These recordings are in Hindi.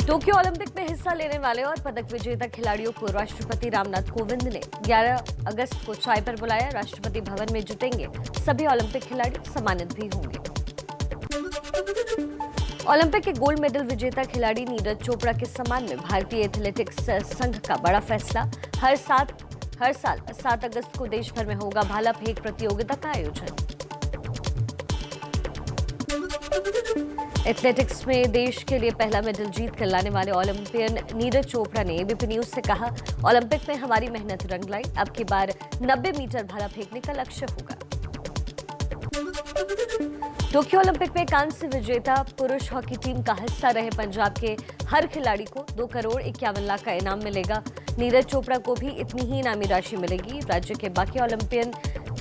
टोक्यो ओलंपिक में हिस्सा लेने वाले और पदक विजेता खिलाड़ियों को राष्ट्रपति रामनाथ कोविंद ने 11 अगस्त को चाय पर बुलाया। राष्ट्रपति भवन में जुटेंगे सभी ओलंपिक खिलाड़ी, सम्मानित भी होंगे। ओलंपिक के गोल्ड मेडल विजेता खिलाड़ी नीरज चोपड़ा के सम्मान में भारतीय एथलेटिक्स संघ का बड़ा फैसला। हर साल 7 अगस्त को देश भर में होगा भाला फेंक प्रतियोगिता का आयोजन। एथलेटिक्स में देश के लिए पहला मेडल जीत कर लाने वाले ओलंपियन नीरज चोपड़ा ने एबीपी न्यूज से कहा, ओलंपिक में हमारी मेहनत रंग लाई। अब की बार 90 मीटर भाला फेंकने का लक्ष्य होगा। टोक्यो ओलंपिक में कांस्य विजेता पुरुष हॉकी टीम का हिस्सा रहे पंजाब के हर खिलाड़ी को 2 करोड़ 51 लाख का इनाम मिलेगा। नीरज चोपड़ा को भी इतनी ही इनामी राशि मिलेगी। राज्य के बाकी ओलंपियन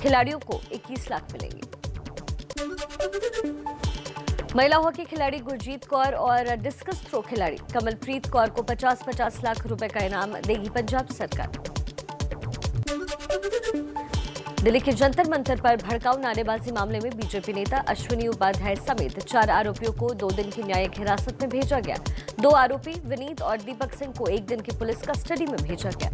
खिलाड़ियों को 21 लाख मिलेगी। महिला हॉकी खिलाड़ी गुरजीत कौर और डिस्कस थ्रो खिलाड़ी कमलप्रीत कौर को 50-50 लाख रुपए का इनाम देगी पंजाब सरकार। दिल्ली के जंतर मंतर पर भड़काऊ नारेबाजी मामले में बीजेपी नेता अश्विनी उपाध्याय समेत 4 आरोपियों को 2 दिन की न्यायिक हिरासत में भेजा गया। 2 आरोपी विनीत और दीपक सिंह को 1 दिन की पुलिस कस्टडी में भेजा गया।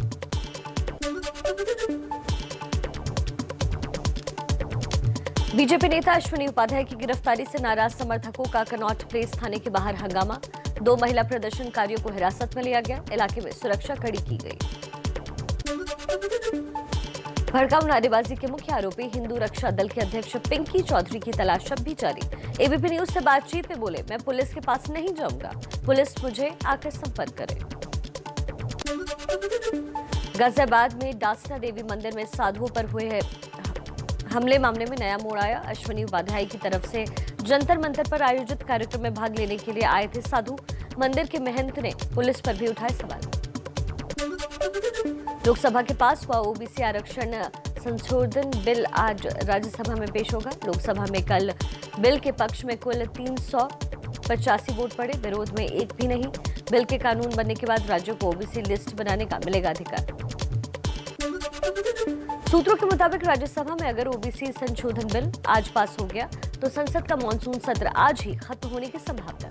बीजेपी नेता अश्विनी उपाध्याय की गिरफ्तारी से नाराज समर्थकों का कनॉट प्लेस थाने के बाहर हंगामा। 2 महिला प्रदर्शनकारियों को हिरासत में लिया गया। इलाके में सुरक्षा कड़ी की गई। भड़काऊ नारेबाजी के मुख्य आरोपी हिंदू रक्षा दल के अध्यक्ष पिंकी चौधरी की तलाश अब भी जारी। एबीपी न्यूज से बातचीत में बोले, मैं पुलिस के पास नहीं जाऊंगा, पुलिस मुझे आकर संपर्क करे। गाजियाबाद में दासना देवी मंदिर में साधुओं पर हुए हमले मामले में नया मोड़ आया। अश्विनी उपाध्याय की तरफ से जंतर मंतर पर आयोजित कार्यक्रम में भाग लेने के लिए आए थे साधु। मंदिर के महंत ने पुलिस पर भी उठाए सवाल। लोकसभा के पास हुआ ओबीसी आरक्षण संशोधन बिल आज राज्यसभा में पेश होगा। लोकसभा में कल बिल के पक्ष में कुल 385 वोट पड़े, विरोध में एक भी नहीं। बिल के कानून बनने के बाद राज्यों को ओबीसी लिस्ट बनाने का मिलेगा अधिकार। सूत्रों के मुताबिक राज्यसभा में अगर ओबीसी संशोधन बिल आज पास हो गया तो संसद का मानसून सत्र आज ही खत्म होने की संभावना।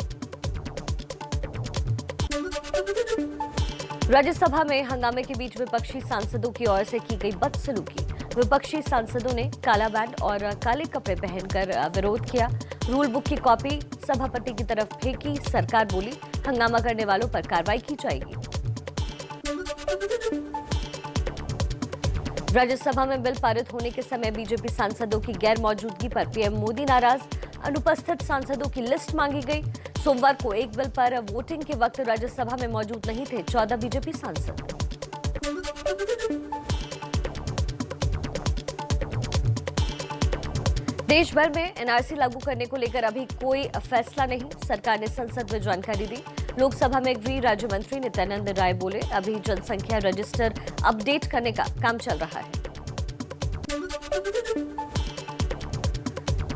राज्यसभा में हंगामे के बीच विपक्षी सांसदों की ओर से की गई बदसलूकी। विपक्षी सांसदों ने काला बैंड और काले कपड़े पहनकर विरोध किया। रूल बुक की कॉपी सभापति की तरफ फेंकी। सरकार बोली, हंगामा करने वालों पर कार्रवाई की जाएगी। राज्यसभा में बिल पारित होने के समय बीजेपी सांसदों की गैर मौजूदगी पर पीएम मोदी नाराज। अनुपस्थित सांसदों की लिस्ट मांगी गई। सोमवार को एक बिल पर वोटिंग के वक्त राज्यसभा में मौजूद नहीं थे 14 बीजेपी सांसद। देश भर में एनआरसी लागू करने को लेकर अभी कोई फैसला नहीं, सरकार ने संसद में जानकारी दी। लोकसभा में गृह राज्य मंत्री नित्यानंद राय बोले, अभी जनसंख्या रजिस्टर अपडेट करने का काम चल रहा है।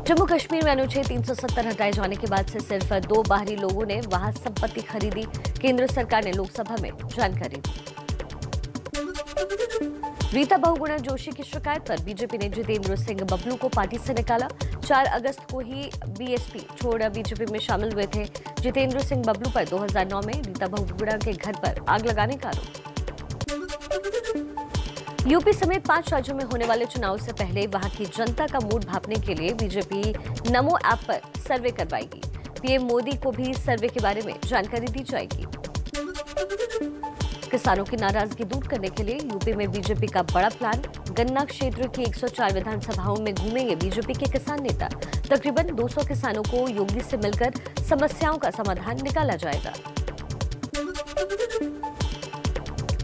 जम्मू कश्मीर में अनुच्छेद 370 हटाए जाने के बाद से सिर्फ 2 बाहरी लोगों ने वहां संपत्ति खरीदी। केंद्र सरकार ने लोकसभा में जानकारी दी। रीता बहुगुणा जोशी की शिकायत पर बीजेपी ने जितेंद्र सिंह बबलू को पार्टी से निकाला। 4 अगस्त को ही बीएसपी छोड़ बीजेपी में शामिल हुए थे। जितेंद्र सिंह बबलू पर 2009 में रीता बहुगुणा के घर पर आग लगाने का आरोप। यूपी समेत 5 राज्यों में होने वाले चुनाव से पहले वहां की जनता का मूड भांपने के लिए बीजेपी नमो ऐप पर सर्वे करवाएगी। पीएम मोदी को भी सर्वे के बारे में जानकारी दी जाएगी। किसानों की नाराजगी दूर करने के लिए यूपी में बीजेपी का बड़ा प्लान। गन्ना क्षेत्र की 104 विधानसभाओं में घूमेंगे बीजेपी के किसान नेता। तकरीबन 200 किसानों को योगी से मिलकर समस्याओं का समाधान निकाला जाएगा।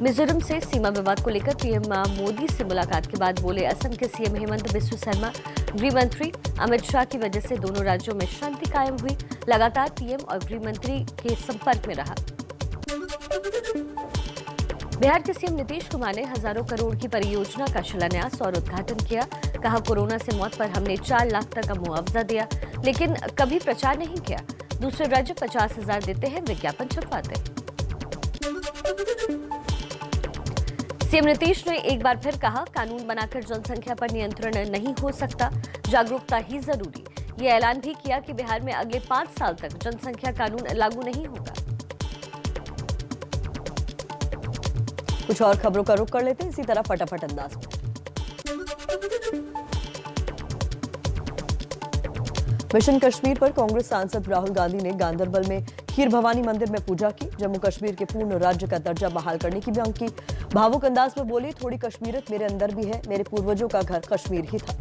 मिजोरम से सीमा विवाद को लेकर पीएम मोदी से मुलाकात के बाद बोले असम के सीएम हेमंत बिस्वा शर्मा। गृह मंत्री अमित शाह की वजह से दोनों राज्यों में शांति कायम हुई। लगातार पीएम और गृह मंत्री के संपर्क में रहा। बिहार के सीएम नीतीश कुमार ने हजारों करोड़ की परियोजना का शिलान्यास और उद्घाटन किया। कहा, कोरोना से मौत पर हमने 4 लाख तक का मुआवजा दिया, लेकिन कभी प्रचार नहीं किया। दूसरे राज्य 50,000 देते हैं, विज्ञापन छपवाते हैं। सीएम नीतीश ने एक बार फिर कहा, कानून बनाकर जनसंख्या पर नियंत्रण नहीं हो सकता, जागरूकता ही जरूरी। ये ऐलान भी किया कि बिहार में अगले 5 साल तक जनसंख्या कानून लागू नहीं होगा। कुछ और खबरों का रुख कर लेते हैं इसी तरह फटाफट अंदाज में। मिशन कश्मीर पर कांग्रेस सांसद राहुल गांधी ने गांधरबल में खीर भवानी मंदिर में पूजा की। जम्मू कश्मीर के पूर्ण राज्य का दर्जा बहाल करने की मांग की। भावुक अंदाज में बोले, थोड़ी कश्मीरियत मेरे अंदर भी है, मेरे पूर्वजों का घर कश्मीर ही था।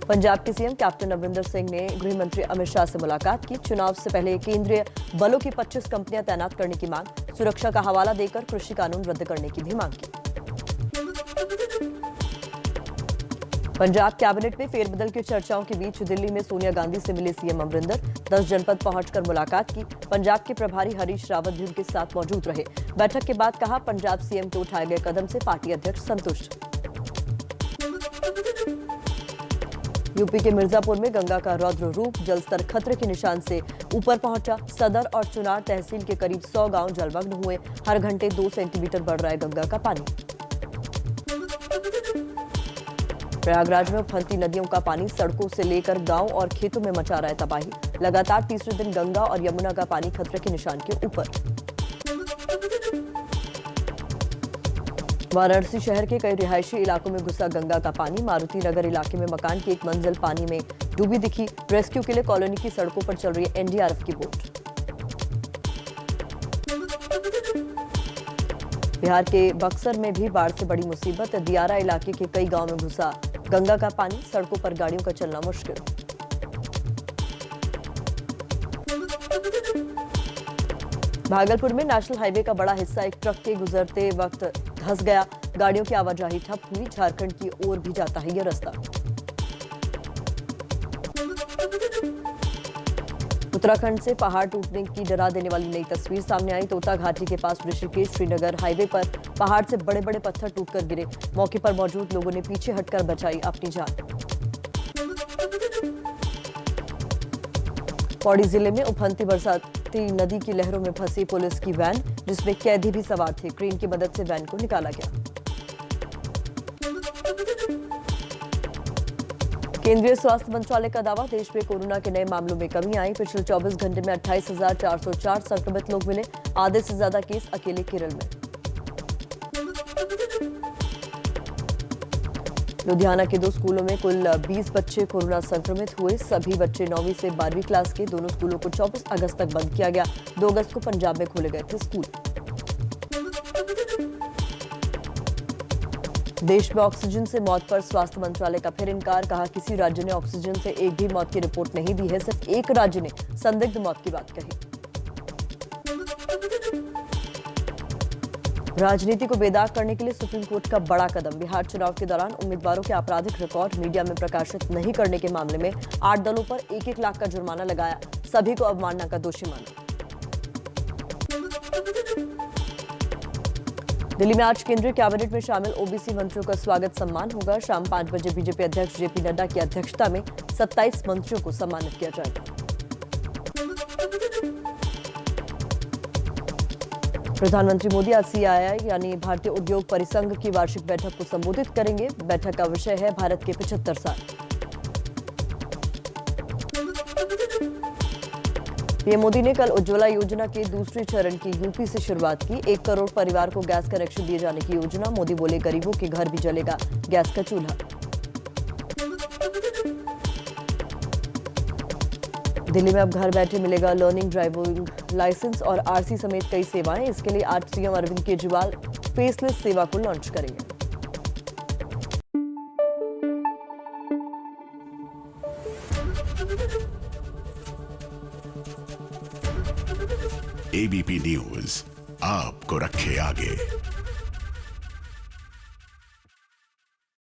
पंजाब के सीएम कैप्टन अमरिंदर सिंह ने गृह मंत्री अमित शाह से मुलाकात की। चुनाव से पहले केंद्रीय बलों की 25 कंपनियां तैनात करने की मांग, सुरक्षा का हवाला देकर कृषि कानून रद्द करने की भी मांग की। पंजाब कैबिनेट में फेरबदल की चर्चाओं के बीच दिल्ली में सोनिया गांधी से मिले सीएम अमरिंदर। 10 जनपद पहुंचकर मुलाकात की। पंजाब के प्रभारी हरीश रावत भी उनके साथ मौजूद रहे। बैठक के बाद कहा, पंजाब सीएम के उठाए गए कदम से पार्टी अध्यक्ष संतुष्ट। यूपी के मिर्जापुर में गंगा का रौद्र रूप, जलस्तर खतरे के निशान से ऊपर पहुंचा। सदर और चुनार तहसील के करीब 100 गांव जलमग्न हुए। हर घंटे 2 सेंटीमीटर बढ़ रहा है गंगा का पानी। प्रयागराज में उफनती नदियों का पानी सड़कों से लेकर गांव और खेतों में मचा रहा है तबाही। लगातार तीसरे दिन गंगा और यमुना का पानी खतरे के निशान के ऊपर। वाराणसी शहर के कई रिहायशी इलाकों में घुसा गंगा का पानी। मारुति नगर इलाके में मकान की एक मंजिल पानी में डूबी दिखी। रेस्क्यू के लिए कॉलोनी की सड़कों पर चल रही है एनडीआरएफ की बोट। बिहार के बक्सर में भी बाढ़ से बड़ी मुसीबत। दियारा इलाके के कई गांव में घुसा गंगा का पानी, सड़कों पर गाड़ियों का चलना मुश्किल। भागलपुर में नेशनल हाईवे का बड़ा हिस्सा एक ट्रक के गुजरते वक्त धंस गया। गाड़ियों की आवाजाही ठप हुई। झारखंड की ओर भी जाता है यह रास्ता। उत्तराखंड से पहाड़ टूटने की डरा देने वाली नई तस्वीर सामने आई। तोता घाटी के पास ऋषिकेश श्रीनगर हाईवे पर पहाड़ से बड़े बड़े पत्थर टूटकर गिरे। मौके पर मौजूद लोगों ने पीछे हटकर बचाई अपनी जान। पौड़ी जिले में उफनती बरसाती नदी की लहरों में फंसी पुलिस की वैन, जिसमें कैदी भी सवार थे। क्रेन की मदद से वैन को निकाला गया। केंद्रीय स्वास्थ्य मंत्रालय का दावा, देश में कोरोना के नए मामलों में कमी आई। पिछले 24 घंटे में 28,404 संक्रमित लोग मिले। आधे से ज्यादा केस अकेले केरल में। लुधियाना के 2 स्कूलों में कुल 20 बच्चे कोरोना संक्रमित हुए। सभी बच्चे 9वीं से 12वीं क्लास के। दोनों स्कूलों को 24 अगस्त तक बंद किया गया। 2 अगस्त को पंजाब में खोले गए थे स्कूल। देश में ऑक्सीजन से मौत पर स्वास्थ्य मंत्रालय का फिर इनकार। कहा, किसी राज्य ने ऑक्सीजन से एक भी मौत की रिपोर्ट नहीं दी है। सिर्फ एक राज्य ने संदिग्ध मौत की बात कही। राजनीति को बेदाग करने के लिए सुप्रीम कोर्ट का बड़ा कदम। बिहार चुनाव के दौरान उम्मीदवारों के आपराधिक रिकॉर्ड मीडिया में प्रकाशित नहीं करने के मामले में 8 दलों पर 1-1 लाख का जुर्माना लगाया। सभी को अवमानना का दोषी माना। दिल्ली में आज केंद्रीय कैबिनेट में शामिल ओबीसी मंत्रियों का स्वागत सम्मान होगा। शाम 5 बजे बीजेपी अध्यक्ष जेपी नड्डा की अध्यक्षता में 27 मंत्रियों को सम्मानित किया जाएगा। प्रधानमंत्री मोदी आज सीआईआई यानी भारतीय उद्योग परिसंघ की वार्षिक बैठक को संबोधित करेंगे। बैठक का विषय है भारत के 75 साल। पीएम मोदी ने कल उज्ज्वला योजना के दूसरे चरण की यूपी से शुरुआत की। 1 करोड़ परिवार को गैस कनेक्शन दिए जाने की योजना। मोदी बोले, गरीबों के घर भी जलेगा गैस का चूल्हा। दिल्ली में अब घर बैठे मिलेगा लर्निंग ड्राइविंग लाइसेंस और आरसी समेत कई सेवाएं। इसके लिए आज सीएम अरविंद केजरीवाल फेसलेस सेवा को लॉन्च करेंगे। एबीपी न्यूज आपको रखे आगे।